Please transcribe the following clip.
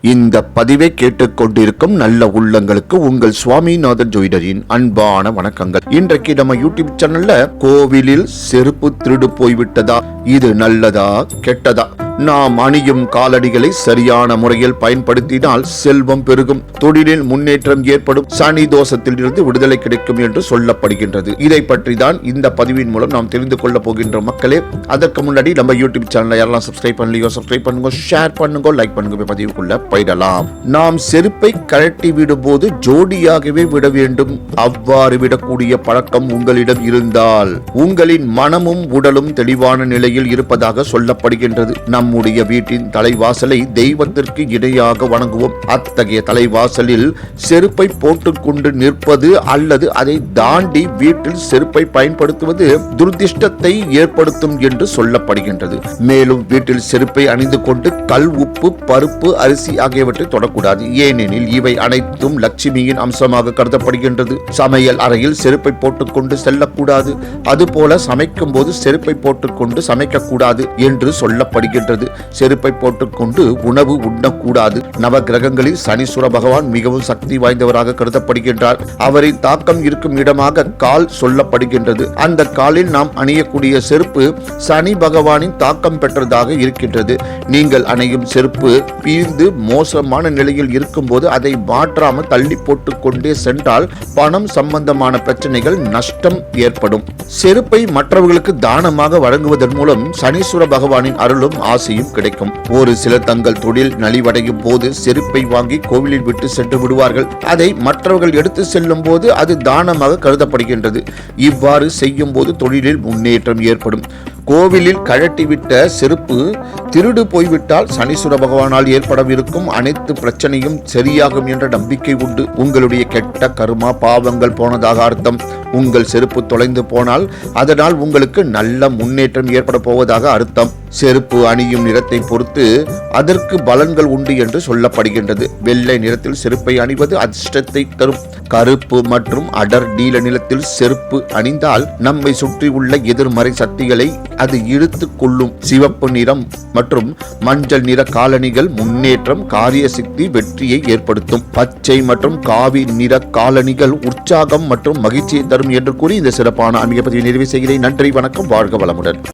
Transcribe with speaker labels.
Speaker 1: இந்த பதிவை கேட்டுக்கொண்டிருக்கும் நல்ல உள்ளங்களுக்கு உங்கள் சுவாமிநாதன் ஜோதிடரின் அன்பான வணக்கங்கள். இன்றைக்கு நம்ம யூடியூப் சேனல்ல கோவிலில் செருப்பு திருடு போய்விட்டதா, இது நல்லதா கெட்டதா? நாம் அணியும் காலடிகளை சரியான முறையில் பயன்படுத்தினால் செல்வம் பெருகும், தொழிலில் முன்னேற்றம் ஏற்படும், சனி தோஷத்தில் இருந்து விடுதலை கிடைக்கும் என்று சொல்லப்படுகின்றது. இதை பற்றி தான் இந்த பதிவின் மூலம் நாம் தெரிந்து கொள்ள போகின்ற மக்களே. அதற்கு முன்னாடி நம்ம யூடியூப் சேனலை யாரெல்லாம் சப்ஸ்கிரைப் பண்ணலையோ சப்ஸ்கிரைப் பண்ணுங்க, ஷேர் பண்ணுங்க, லைக் பண்ணுங்க. பதிவுக்குள்ள போயிடலாம். நாம் செருப்பை கழட்டி விடும்போது ஜோடியாகவே விட வேண்டும். அவ்வாறு விடக்கூடிய பழக்கம் உங்களிடம் இருந்தால் உங்களின் மனமும் உடலும் தெளிவான நிலையில் இருப்பதாக சொல்லப்படுகின்றது. நம்முடைய வீட்டின் தலைவாசலை தெய்வத்திற்கு இணையாக வணங்குவோம். அத்தகைய தலைவாசலில் செருப்பை போட்டுக்கொண்டு நிற்பது அல்லது அதை தாண்டி வீட்டில் செருப்பை பயன்படுத்துவது துர்திஷ்டத்தை ஏற்படுத்தும் என்று சொல்லப்படுகின்றது. மேலும் வீட்டில் செருப்பை அணிந்து கொண்டு கல், உப்பு, பருப்பு, அரிசி ஆகியவற்றை தொடக்கூடாது. ஏனெனில் இவை அனைத்தும் லட்சுமியின் அம்சமாக கருதப்படுகின்றது. சமையல் அறையில் செருப்பை போட்டுக்கொண்டு செல்லக்கூடாது. அதுபோல சமைக்கும் போது செருப்பை போட்டுக்கொண்டு சமைக்கக்கூடாது என்று சொல்லப்படுகின்றது. செருப்பை போட்டுக்கொண்டு உணவு உண்ணக்கூடாது. நவ கிரகங்களில் சனீஸ்வர பகவான் மிகவும் சக்தி வாய்ந்தவராக கருதப்படுகின்றார். அவரின் தாக்கம் இருக்கும் இடமாக கால் சொல்லப்படுகின்றது. அந்த காலில் நாம் அணியக்கூடிய செருப்பு சனி பகவானின் தாக்கம் பெற்றதாக இருக்கின்றது. நீங்கள் அணியும் செருப்பு பீர்ந்து மோசமான நிலையில் இருக்கும் போது அதை மாற்றாமல் தள்ளி போட்டுக் கொண்டே சென்றால் பணம் சம்பந்தமான பிரச்சனைகள், நஷ்டம் ஏற்படும். செருப்பை மற்றவர்களுக்கு தானமாக வழங்குவதன் மூலம் சனீஸ்வர பகவானின் அருளும் ஆசையும் கிடைக்கும். ஒரு சிலர் தங்கள் தொழில் நலிவடையும் போது செருப்பை வாங்கி கோவிலில் விட்டு சென்று விடுவார்கள். அதை மற்றவர்கள் எடுத்து செல்லும் போது அது தானமாக கருதப்படுகின்றது. இவ்வாறு செய்யும் போது தொழிலில் முன்னேற்றம் ஏற்படும். கோவிலில் கழட்டிவிட்ட செருப்பு திருடு போய்விட்டால் சனீஸ்வர பகவானால் ஏற்படவிருக்கும் அனைத்து பிரச்சனையும் சரியாகும் என்ற நம்பிக்கை உண்டு. உங்களுடைய கெட்ட கர்மா பாவங்கள் போனதாக அர்த்தம். உங்கள் செருப்பு தொலைந்து போனால் அதனால் உங்களுக்கு நல்ல முன்னேற்றம் ஏற்பட போவதாக அர்த்தம். செருப்பு அணியும் நிறத்தை பொறுத்து அதற்கு பலன்கள் உண்டு என்று சொல்லப்படுகின்றது. வெள்ளை நிறத்தில் செருப்பை அணிவது அதிர்ஷ்டத்தை தரும். கருப்பு மற்றும் அடர் நீல நிலத்தில் செருப்பு அணிந்தால் நம்மை சுற்றி உள்ள எதிர்மறை சக்திகளை அது இழுத்து கொள்ளும். சிவப்பு நிறம் மற்றும் மஞ்சள் நிற காலணிகள் முன்னேற்றம், காரிய சக்தி, வெற்றியை ஏற்படுத்தும். பச்சை மற்றும் காவி நிற காலணிகள் உற்சாகம் மற்றும் மகிழ்ச்சியை தரும் என்று கூறி இந்த சிறப்பான ஆன்மீக பதிவை நிறைவு செய்கிறேன். நன்றி, வணக்கம், வாழ்க வளமுடன்.